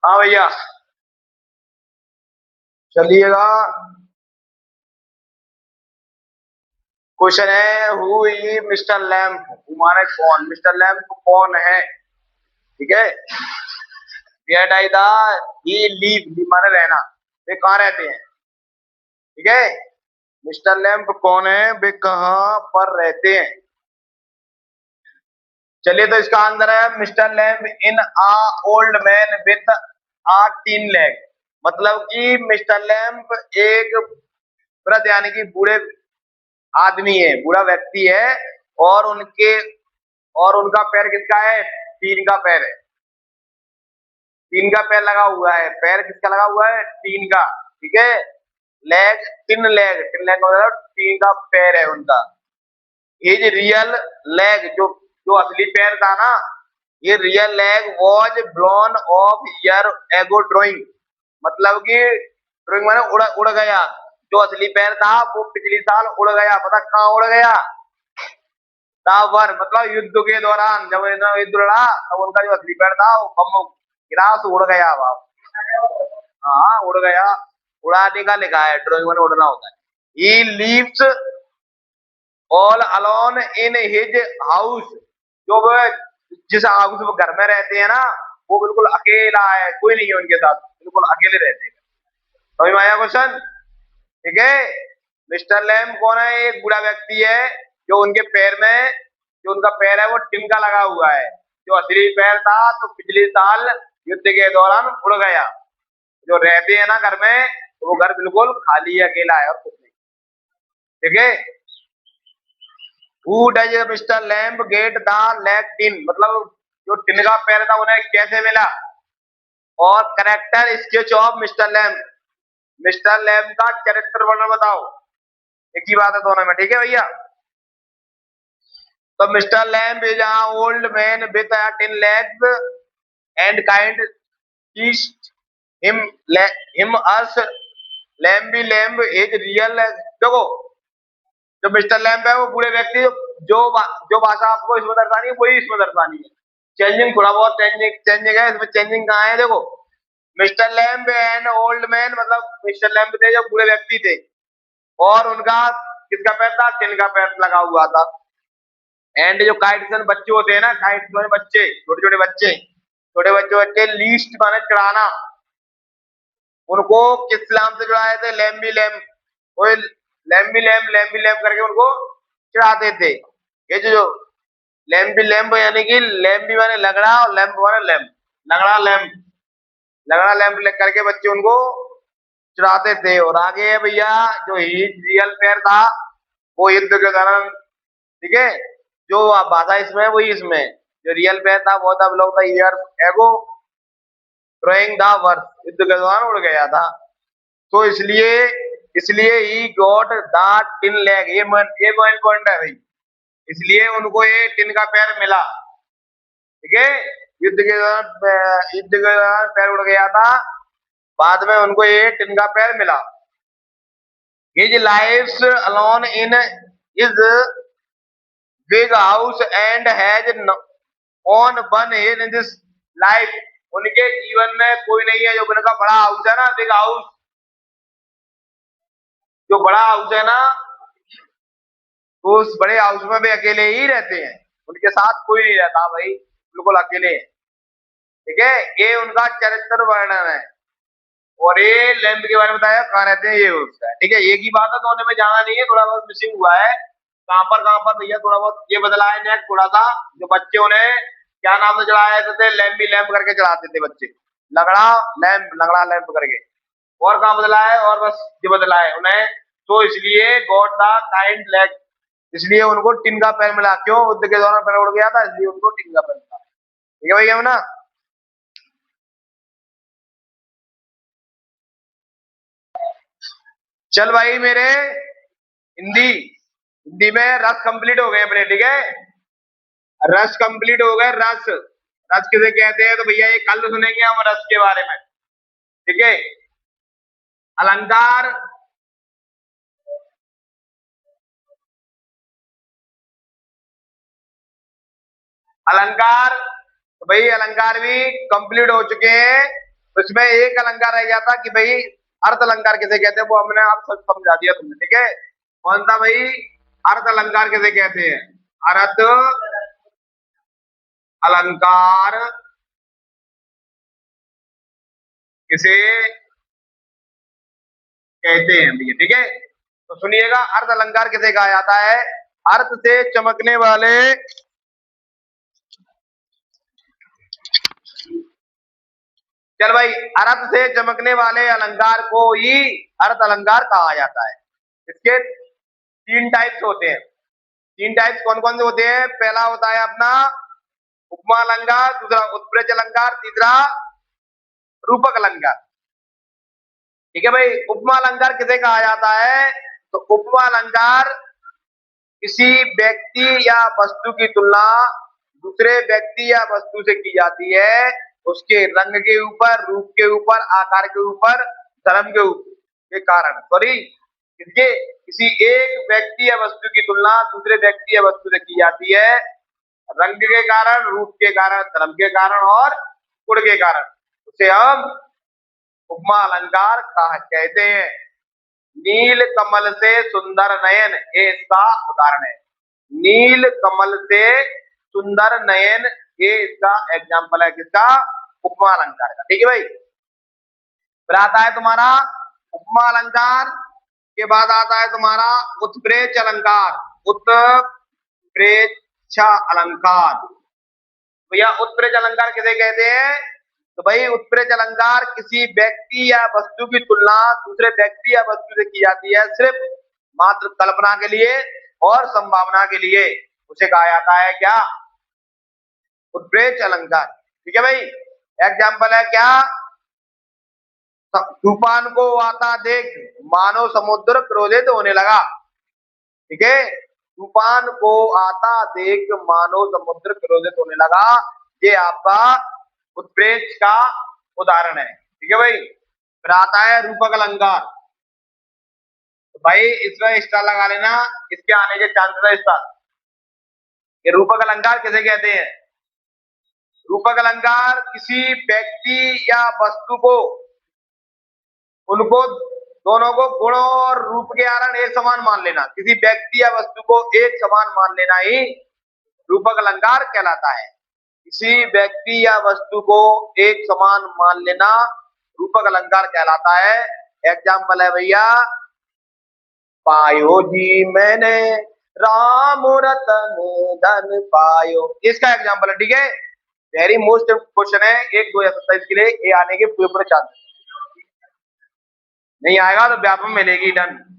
हाँ भैया, चलिएगा। क्वेश्चन है, हु इज मिस्टर लैम्प? माने कौन, मिस्टर लैम्प कौन है? ठीक है। Where did he live माने रहना, वे कहाँ रहते हैं? ठीक है। मिस्टर लैम्प कौन है, वे कहाँ पर रहते हैं? चलिए, तो इसका आंसर है mister lamp in a old man with a tin leg. मतलब कि मिस्टर लैम्प एक वृद्ध यानी कि बूढ़े आदमी है, बूढ़ा व्यक्ति है, और उनका पैर किसका है? टीन का पैर है। टीन का पैर लगा हुआ है। पैर किसका लगा हुआ है? टीन का। ठीक है। लेग, टिन लेग मतलब टीन का पैर है उनका। हिज रियल लेग, जो जो असली पैर था ना, ये real leg was blown of year ago drawing. मतलब कि ड्रॉइंग माने उड़ उड़ गया। जो असली पैर था वो पिछली साल उड़ गया। पता कहाँ उड़ गया? टावर मतलब युद्ध के दौरान जब इन्होंने युद्ध लड़ा तब उनका जो असली पैर था वो बम गिरा से उड़ गया। बाप, हाँ उड़ गया। उड़ाने का लिखा है, ड्राइंग में उड़ना होता है। He leaves all alone in his house. जो वो जिस हाउस में घर में रहते हैं ना, वो बिल्कुल अकेला है, कोई नहीं है उनके साथ, बिल्कुल अकेले रहते हैं। समझ में आया क्वेश्चन? ठीक है। मिस्टर लैम कौन है? एक बूढ़ा व्यक्ति है जो उनके पैर में, जो उनका पैर है वो टिन का लगा हुआ है। जो असली पैर था तो पिछले साल युद्ध के दौरान उड़ गया। जो रहते हैं ना घर में, तो वो घर बिल्कुल खाली है, अकेला है और कुछ नहीं। ठीक है। Who does mister lamp get the leg tin? मतलब जो टिन का पैर था उन्हें कैसे मिला? और character sketch of mister lamp, mister lamp का चरित्र वर्णन बताओ। एक ही बात है दोनों में। ठीक है भैया। तो mister Lamp is a old man with a tin legs and kind teach him him us Lamby Lamp is real. देखो, जो मिस्टर लैम्प है वो बूढ़े व्यक्ति, जो जो भाषा आपको इसमें दर्शानी है वही इसमें दर्शानी है। चेंजिंग थोड़ा बहुत चेंजिंग है इसमें। चेंजिंग कहाँ है? देखो, mister lamp and old man मतलब मिस्टर लैम्प थे जो बूढ़े व्यक्ति थे, और उनका किसका पैर था? टिन का पैर लगा हुआ था। एंड जो काइट्सन बच्चे होते हैं ना, काइट्स वाले बच्चे, छोटे छोटे बच्चे, बच्चे लीस्ट माने चढ़ाना, उनको किस नाम से चढ़ाए थे? लैम्बी लैम्प। वो लैम्बी लैम्प करके उनको चढ़ाते थे। ये जो लैम्बी लैम्प यानी कि लैम्बी माने लगड़ा और लैम्प माने लैम्प, लगड़ा लैम्प, लगड़ा लैम्प करके बच्चे उनको चढ़ाते थे। और आगे है भैया, जो ही रियल पैर था वो युद्ध के दौरान, ठीक है, जो भाषा इसमें वही इसमें, जो रियल पैर था वो था belong the year ago during the wars, युद्ध के दौरान उड़ गया था। तो इसलिए इसलिए he got the tin leg, ये मेन पॉइंट है भाई। इसलिए उनको ये टिन का पैर मिला। ठीक है। युद्ध के दौरान पैर उड़ गया था, बाद में उनको ये टिन का पैर मिला। His life alone in is big house and has on one in this life. उनके जीवन में कोई नहीं है। जो उनका बड़ा हाउस है ना, बिग हाउस, जो बड़ा हाउस है ना, तो उस बड़े हाउस में भी अकेले ही रहते हैं, उनके साथ कोई नहीं रहता भाई, बिल्कुल अकेले हैं। ठीक है। ये उनका चरित्र वर्णन है। और ये लैम्प के बारे में बताया कहाँ रहते हैं, ये उसका है। ठीक है। एक ही बात है, दोनों में जाना नहीं है, थोड़ा बहुत मिसिंग हुआ है। कहाँ पर भैया थोड़ा बहुत ये बदला है नेट थोड़ा सा। जो बच्चे उन्हें क्या नाम से चढ़ाया थे? लैम्बी लैम्प करके चढ़ाते थे बच्चे, लगड़ा लगड़ा लैम्प करके। और कहाँ बदला है? और बस ये बदला है उन्हें। तो इसलिए गॉड द काइंड लेग, इसलिए उनको टिन का पैर मिला। क्यों? युद्ध के दौरान पैर उड़ गया था, इसलिए उनको टिन का पैर मिला। ठीक है भैया ना। चल भाई मेरे, हिंदी हिंदी में रस कंप्लीट हो गए अपने। ठीक है। रस कंप्लीट हो गए। रस, रस किसे कहते हैं? तो भैया ये कल सुनेंगे हम रस के बारे में। ठीक है। अलंकार, अलंकार, तो भाई अलंकार भी कंप्लीट हो चुके हैं। तो इसमें एक अलंकार रह गया था कि भाई अर्थ अलंकार किसे कहते हैं, वो हमने आप सब समझा दिया तुमने, ठीक है। कौन सा भाई, अर्थ अलंकार किसे कहते हैं, अर्थ अलंकार किसे कहते हैं भैया, ठीक है। तो सुनिएगा, अर्थ अलंकार किसे कहा जाता है, अर्थ से चमकने वाले, चल भाई, अर्थ से चमकने वाले अलंकार को ही अर्थ अलंकार कहा जाता है। इसके तीन टाइप्स होते हैं। तीन टाइप्स कौन कौन से होते हैं, पहला होता है अपना उपमा अलंकार, दूसरा उत्प्रेक्ष अलंकार, तीसरा रूपक अलंकार, ठीक है भाई। उपमा अलंकार किसे कहा जाता है, तो उपमा अलंकार किसी व्यक्ति या वस्तु की तुलना दूसरे व्यक्ति या वस्तु से की जाती है, उसके रंग के ऊपर, रूप के ऊपर, आकार के ऊपर, धर्म के ऊपर के कारण, सॉरी, इसके किसी एक व्यक्ति या वस्तु की तुलना दूसरे व्यक्ति या वस्तु से की जाती है, रंग के कारण, रूप के कारण, धर्म के कारण और गुण के कारण, उसे हम उपमा अलंकार कहते हैं। नील कमल से सुंदर नयन, ये इसका उदाहरण है। नील कमल से सुंदर नयन, ये इसका एग्जाम्पल है, किसका, उपमा अलंकार का, ठीक है भाई। फिर आता है तुम्हारा उपमा अलंकार के बाद आता है तुम्हारा उत्प्रेक्ष अलंकार। उत्प्रेक्ष अलंकार, भैया उत्प्रेक्ष अलंकार किसे कहते हैं, तो भाई उत्प्रेक्ष अलंकार किसी व्यक्ति या वस्तु की तुलना दूसरे व्यक्ति या वस्तु से की जाती है, सिर्फ मात्र कल्पना के लिए और संभावना के लिए, उसे कहा जाता है क्या, उत्प्रेक्ष अलंकार, ठीक है भाई। एग्जाम्पल है क्या, तूफान को आता देख मानो समुद्र क्रोधित होने लगा, ठीक है। तूफान को आता देख मानो समुद्र क्रोधित होने लगा, ये आपका उत्प्रेक्ष का उदाहरण है, ठीक है भाई। फिर आता है रूपक अलंकार, तो भाई इसमें स्टार लगा लेना, इसके आने के चांसेस है स्टार। ये रूपक अलंकार किसे कहते हैं, रूपक अलंकार किसी व्यक्ति या वस्तु को, उनको दोनों को गुण और रूप के कारण एक समान मान लेना, किसी व्यक्ति या वस्तु को एक समान मान लेना ही रूपक अलंकार कहलाता है। किसी व्यक्ति या वस्तु को एक समान मान लेना रूपक अलंकार कहलाता है। एग्जाम्पल है भैया, पायो जी मैंने राम रतन धन पायो, इसका एग्जाम्पल है, ठीक है। वेरी मोस्ट क्वेश्चन है 1-2 के लिए, ये आने के पूरे पूरे चांस, नहीं आएगा तो व्यापम मिलेगी, डन।